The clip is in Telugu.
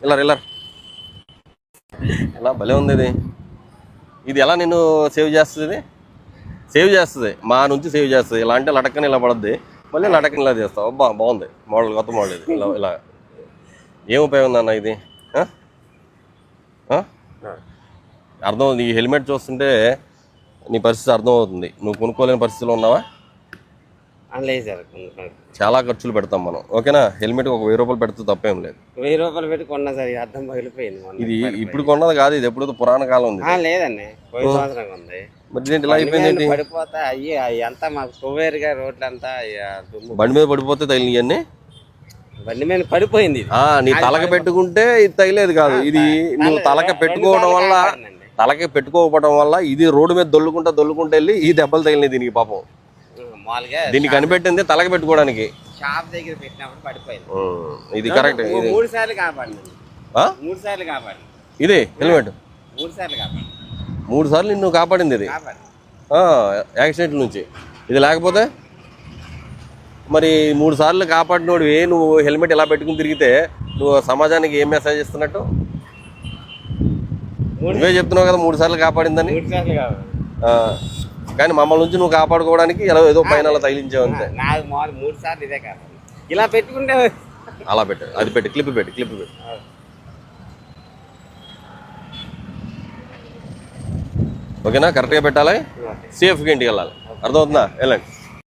ఇలా ఎలా భలే ఉంది ఇది. ఇది ఎలా నిన్ను సేవ్ చేస్తుంది? సేవ్ చేస్తుంది, మా నుంచి సేవ్ చేస్తుంది. ఇలా అంటే లటక్కని ఇలా పడుద్ది, మళ్ళీ లటక్కని ఇలా చేస్తావు. అబ్బా బాగుంది మోడల్, కొత్త మోడల్ ఇది. ఇలా ఏం ఉపయోగం ఉందన్న ఇది? అర్థం, నీ హెల్మెట్ చూస్తుంటే నీ పరిస్థితి అర్థమవుతుంది. నువ్వు కొనుక్కోలేని పరిస్థితిలో ఉన్నావా? లేదు సార్, చాలా ఖర్చులు పెడతాం మనం, ఓకేనా? హెల్మెట్ ఒక 1000 రూపాయలు పెడితే తప్పేం లేదు. 1000 రూపాయలు పెట్టి కొన్నా సార్, అర్థం పగిలిపోయింది. ఇది ఇప్పుడు కొన్నది కాదు, ఇది ఎప్పుడు పురాణ కాలం ఉంది. లేదండి, పోయిన సంవత్సరం ఉంది. మరి ఏంటి ఇలా అయిపోయింది? పడిపోతా అయ్యి అంతా మాకు కువేరుగా రోడ్లు అంతా బండి మీద పడిపోతే తగిలి ఇవన్నీ బండి మీద పడిపోయింది. నీ తలకి పెట్టుకుంటే ఇది తగిలేదు కాదు, ఇది నువ్వు తలకి పెట్టుకోవడం వల్ల, తలకి పెట్టుకోకపోవడం వల్ల ఇది రోడ్డు మీద దొల్లుకుంటా వెళ్ళి ఈ దెబ్బలు తగిలినాయి దీనికి. పాపం దీన్ని కనిపెట్టింది తలకి పెట్టుకోవడానికి. షాప్ దగ్గర పెట్టినప్పుడు పడిపోయింది. ఇది కరెక్ట్. 3 సార్లు కాపాడింది. 3 సార్లు కాపాడింది ఇది హెల్మెట్. 3 సార్లు కాపాడింది. 3 సార్లు నిన్ను కాపాడింది ఇది యాక్సిడెంట్ నుంచి. ఇది లేకపోతే మరి 3 సార్లు కాపాడినోడు నువ్వు హెల్మెట్ ఇలా పెట్టుకుని తిరిగితే నువ్వు సమాజానికి ఏం మెసేజ్ ఇస్తున్నట్టు? నువ్వే చెప్తున్నావు కదా 3 సార్లు కాపాడిందని. 3 సార్లు కాపాడు. కానీ మమ్మల్ని నుంచి నువ్వు కాపాడుకోవడానికి ఏదో పైన అలా తగిలించావు అంతే. 3 సార్లు ఇదే కాపాడు. ఇలా పెట్టుకుంటే అలా పెట్టు, అది పెట్టి క్లిప్ పెట్టి ఓకేనా? కరెక్ట్గా పెట్టాలి, సేఫ్గా ఇంటికి వెళ్ళాలి. అర్థమవుతుందా? వెళ్ళండి.